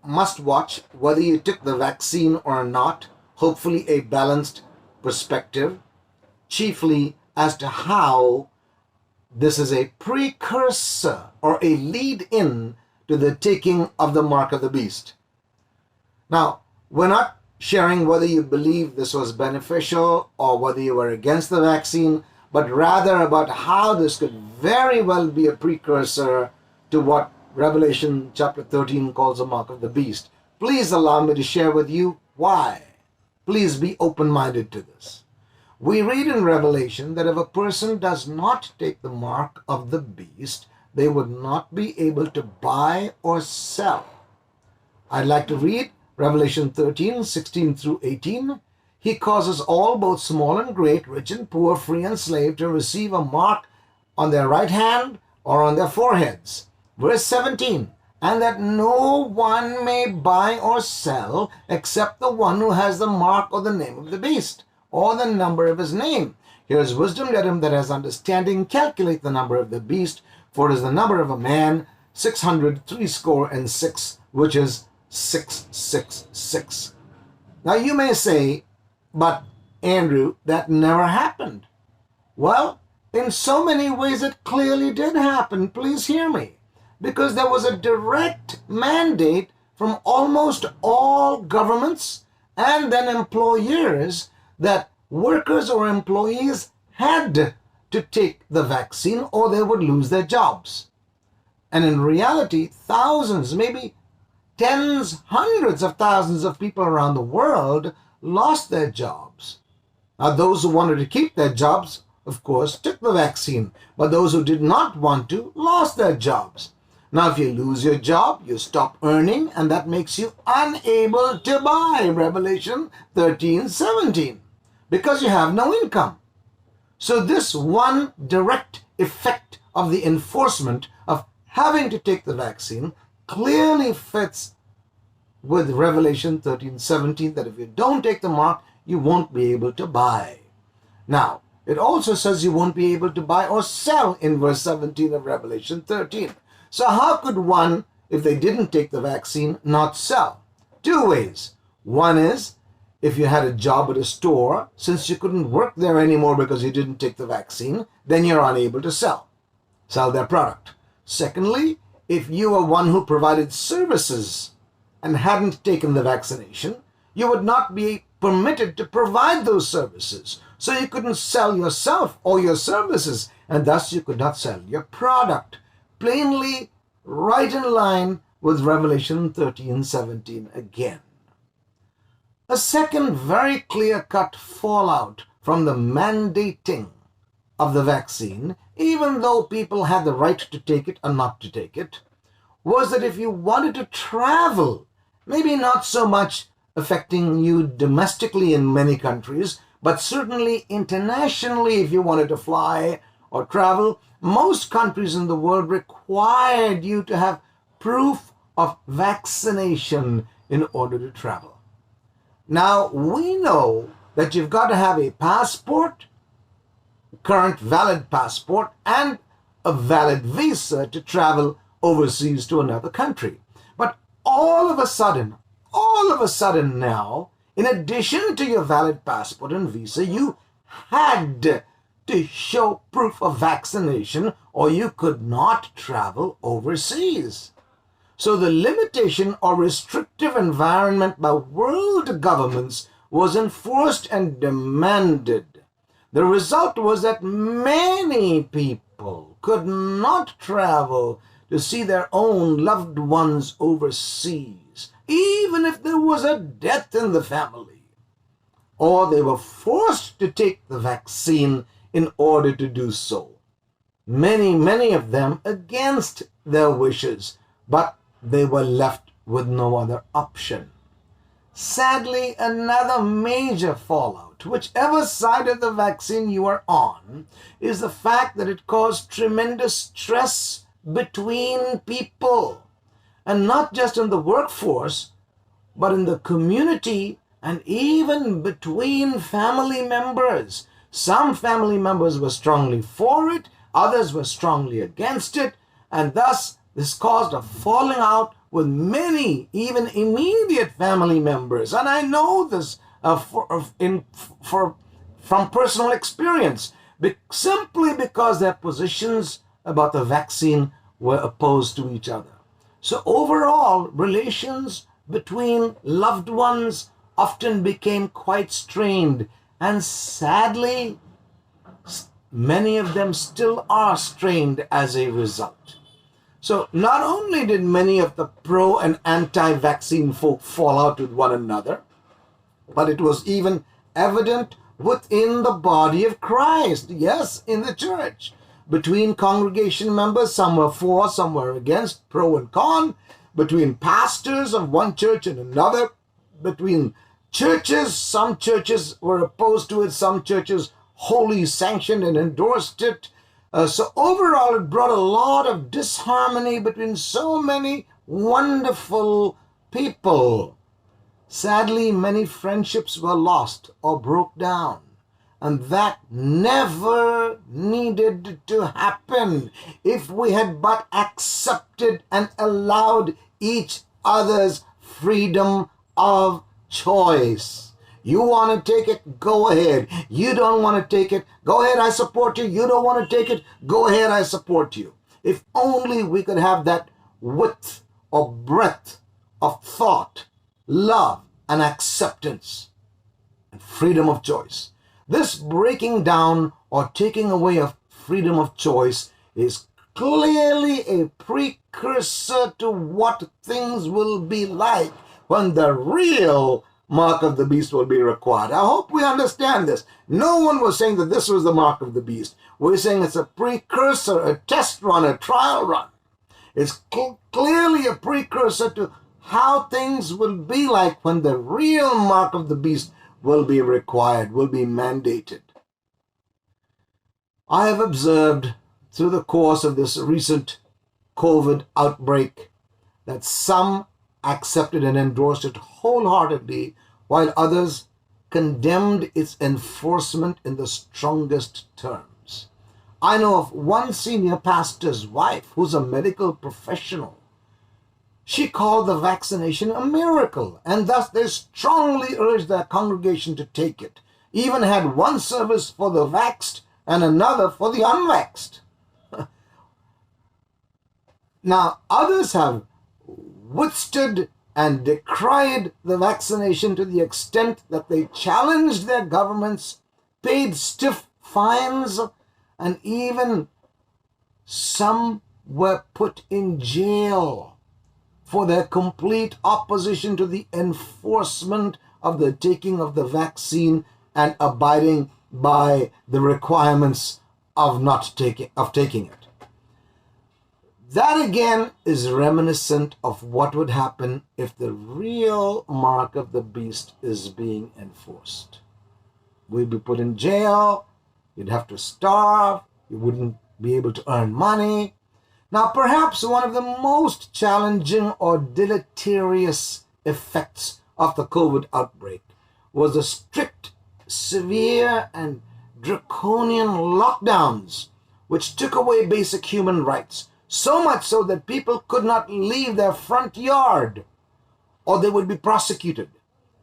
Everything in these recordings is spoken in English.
must watch whether you took the vaccine or not, hopefully a balanced perspective, chiefly as to how this is a precursor or a lead-in to the taking of the mark of the beast. Now, we're not sharing whether you believe this was beneficial or whether you were against the vaccine, but rather about how this could very well be a precursor to what Revelation chapter 13 calls the mark of the beast. Please allow me to share with you why. Please be open-minded to this. We read in Revelation that if a person does not take the mark of the beast, they would not be able to buy or sell. I'd like to read Revelation 13, 16 through 18. He causes all, both small and great, rich and poor, free and slave, to receive a mark on their right hand or on their foreheads. Verse 17, and that no one may buy or sell except the one who has the mark or the name of the beast, or the number of his name. Here is wisdom, let him that has understanding calculate the number of the beast, for it is the number of a man, 666, which is 666. Now you may say, but Andrew, that never happened. Well, in so many ways it clearly did happen. Please hear me. Because there was a direct mandate from almost all governments and then employers that workers or employees had to take the vaccine or they would lose their jobs. And in reality, thousands, maybe tens, hundreds of thousands of people around the world lost their jobs. Now, those who wanted to keep their jobs, of course, took the vaccine, but those who did not want to lost their jobs. Now, if you lose your job, you stop earning, and that makes you unable to buy, Revelation 13, 17, because you have no income. So this one direct effect of the enforcement of having to take the vaccine clearly fits with Revelation 13, 17, that if you don't take the mark, you won't be able to buy. Now, it also says you won't be able to buy or sell in verse 17 of Revelation 13. So how could one, if they didn't take the vaccine, not sell? Two ways. One is, if you had a job at a store, since you couldn't work there anymore because you didn't take the vaccine, then you're unable to sell their product. Secondly, if you were one who provided services and hadn't taken the vaccination, you would not be permitted to provide those services. So you couldn't sell yourself or your services, and thus you could not sell your product. Plainly right in line with Revelation 13, 17 again. A second very clear-cut fallout from the mandating of the vaccine, even though people had the right to take it or not to take it, was that if you wanted to travel, maybe not so much affecting you domestically in many countries, but certainly internationally if you wanted to fly or travel, most countries in the world required you to have proof of vaccination in order to travel. Now, we know that you've got to have a passport, current valid passport, and a valid visa to travel overseas to another country. But all of a sudden now, in addition to your valid passport and visa, you had to show proof of vaccination or you could not travel overseas. So the limitation or restrictive environment by world governments was enforced and demanded. The result was that many people could not travel to see their own loved ones overseas, even if there was a death in the family, or they were forced to take the vaccine in order to do so. Many of them against their wishes, but they were left with no other option. Sadly, another major fallout, whichever side of the vaccine you are on, is the fact that it caused tremendous stress between people, and not just in the workforce, but in the community and even between family members. Some family members were strongly for it, others were strongly against it, and thus this caused a falling out with many, even immediate family members. And I know this from personal experience, simply because their positions about the vaccine were opposed to each other. So overall, relations between loved ones often became quite strained, and sadly, many of them still are strained as a result. So not only did many of the pro and anti-vaccine folk fall out with one another, but it was even evident within the body of Christ. Yes, in the church. Between congregation members, some were for, some were against, pro and con. Between pastors of one church and another. Between churches, some churches were opposed to it, some churches wholly sanctioned and endorsed it. So overall, it brought a lot of disharmony between so many wonderful people. Sadly, many friendships were lost or broke down. And that never needed to happen if we had but accepted and allowed each other's freedom of choice. You want to take it? Go ahead. You don't want to take it? Go ahead, I support you. You don't want to take it? Go ahead, I support you. If only we could have that width or breadth of thought, love, and acceptance, and freedom of choice. This breaking down or taking away of freedom of choice is clearly a precursor to what things will be like when the real mark of the beast will be required. I hope we understand this. No one was saying that this was the mark of the beast. We're saying it's a precursor, a test run, a trial run. It's clearly a precursor to how things will be like when the real mark of the beast will be required, will be mandated. I have observed through the course of this recent COVID outbreak that some accepted and endorsed it wholeheartedly, while others condemned its enforcement in the strongest terms. I know of one senior pastor's wife who's a medical professional. She called the vaccination a miracle, and thus they strongly urged their congregation to take it. Even had one service for the vaxxed and another for the unvaxxed. Now, others have withstood and decried the vaccination to the extent that they challenged their governments, paid stiff fines, and even some were put in jail for their complete opposition to the enforcement of the taking of the vaccine and abiding by the requirements of taking it. That again is reminiscent of what would happen if the real mark of the beast is being enforced. We'd be put in jail, you'd have to starve, you wouldn't be able to earn money. Now, perhaps one of the most challenging or deleterious effects of the COVID outbreak was the strict, severe, and draconian lockdowns, which took away basic human rights, so much so that people could not leave their front yard or they would be prosecuted.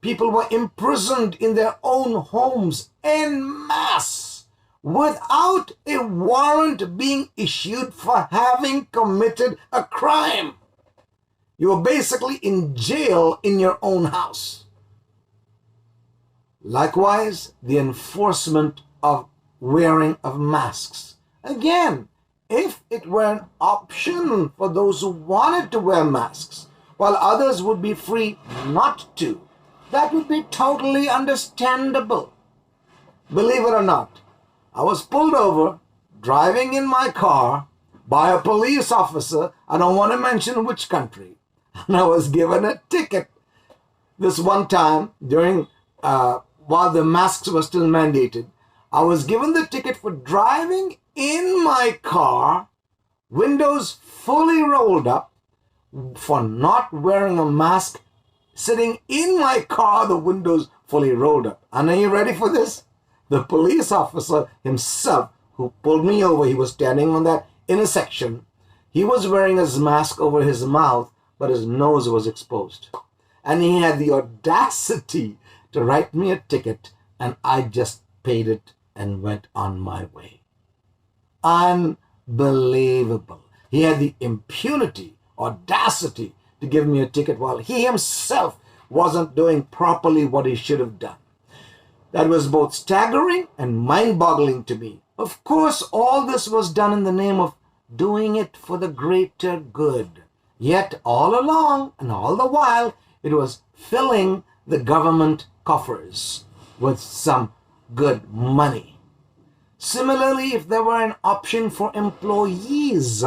People were imprisoned in their own homes en masse, without a warrant being issued for having committed a crime. You were basically in jail in your own house. Likewise, the enforcement of wearing of masks. Again, if it were an option for those who wanted to wear masks, while others would be free not to, that would be totally understandable. Believe it or not, I was pulled over, driving in my car, by a police officer, I don't want to mention which country, and I was given a ticket this one time during, while the masks were still mandated. I was given the ticket for driving in my car, windows fully rolled up, for not wearing a mask, sitting in my car, the windows fully rolled up. And are you ready for this? The police officer himself who pulled me over, he was standing on that intersection. He was wearing his mask over his mouth, but his nose was exposed. And he had the audacity to write me a ticket, and I just paid it and went on my way. Unbelievable. He had the impunity, audacity to give me a ticket while he himself wasn't doing properly what he should have done. That was both staggering and mind-boggling to me. Of course, all this was done in the name of doing it for the greater good. Yet all along and all the while, it was filling the government coffers with some good money. Similarly, if there were an option for employees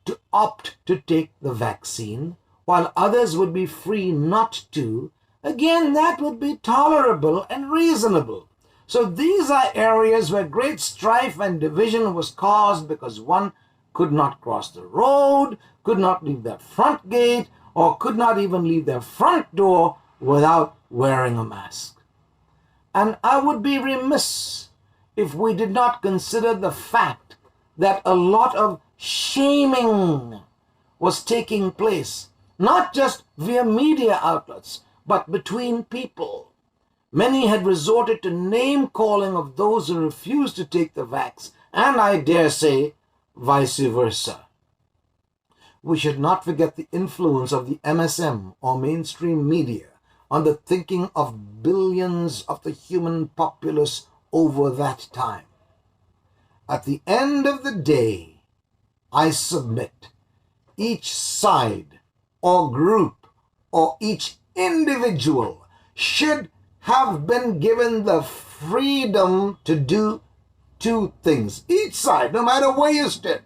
to opt to take the vaccine, while others would be free not to, again, that would be tolerable and reasonable. So these are areas where great strife and division was caused because one could not cross the road, could not leave their front gate, or could not even leave their front door without wearing a mask. And I would be remiss if we did not consider the fact that a lot of shaming was taking place, not just via media outlets, but between people. Many had resorted to name-calling of those who refused to take the vax, and I dare say, vice versa. We should not forget the influence of the MSM or mainstream media on the thinking of billions of the human populace over that time. At the end of the day, I submit, each side or group or each individual should have been given the freedom to do two things. Each side, no matter where you stood.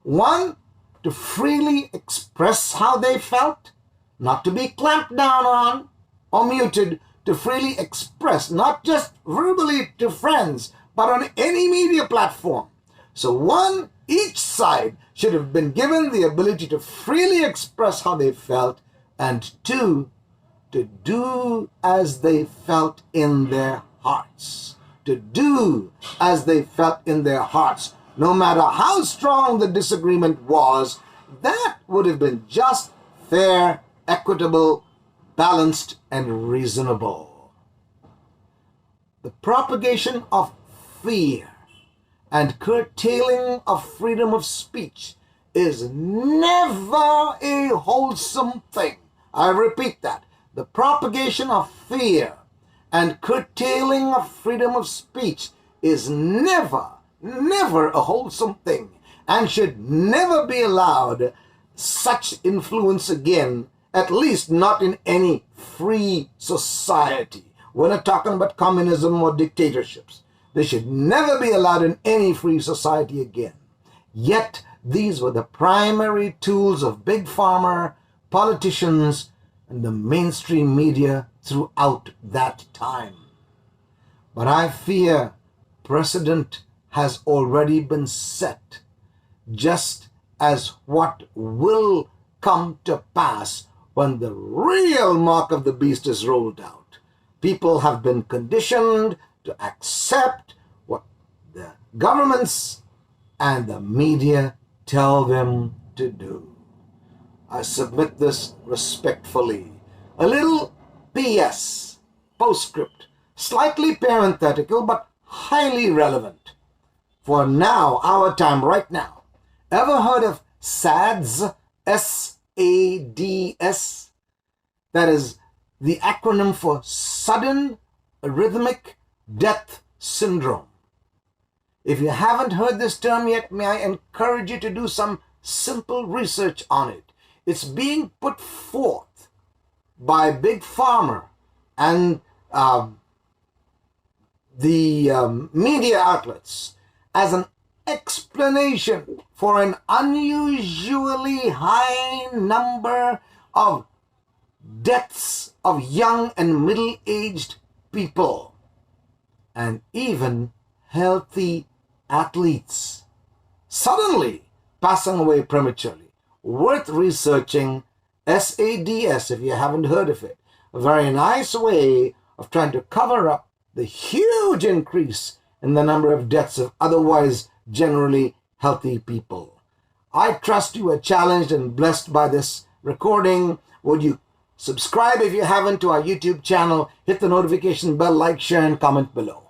One, to freely express how they felt, not to be clamped down on or muted, to freely express, not just verbally to friends, but on any media platform. So one, each side should have been given the ability to freely express how they felt, and two, to do as they felt in their hearts. To do as they felt in their hearts. No matter how strong the disagreement was, that would have been just, fair, equitable, balanced, and reasonable. The propagation of fear and curtailing of freedom of speech is never a wholesome thing. I repeat that. The propagation of fear and curtailing of freedom of speech is never a wholesome thing, and should never be allowed such influence again, at least not in any free society. We're not talking about communism or dictatorships. They should never be allowed in any free society again. Yet these were the primary tools of big pharma, politicians, and the mainstream media throughout that time. But I fear precedent has already been set, just as what will come to pass when the real mark of the beast is rolled out. People have been conditioned to accept what the governments and the media tell them to do. I submit this respectfully. A little P.S., postscript, slightly parenthetical but highly relevant. For now, our time right now. Ever heard of S.A.D.S, S-A-D-S? That is the acronym for Sudden Arrhythmic Death Syndrome. If you haven't heard this term yet, may I encourage you to do some simple research on it. It's being put forth by Big Pharma and the media outlets as an explanation for an unusually high number of deaths of young and middle-aged people, and even healthy athletes suddenly passing away prematurely. Worth researching. S.A.D.S, if you haven't heard of it. A very nice way of trying to cover up the huge increase in the number of deaths of otherwise generally healthy people. I trust you are challenged and blessed by this recording. Would you subscribe if you haven't to our YouTube channel? Hit the notification bell, like, share, and comment below.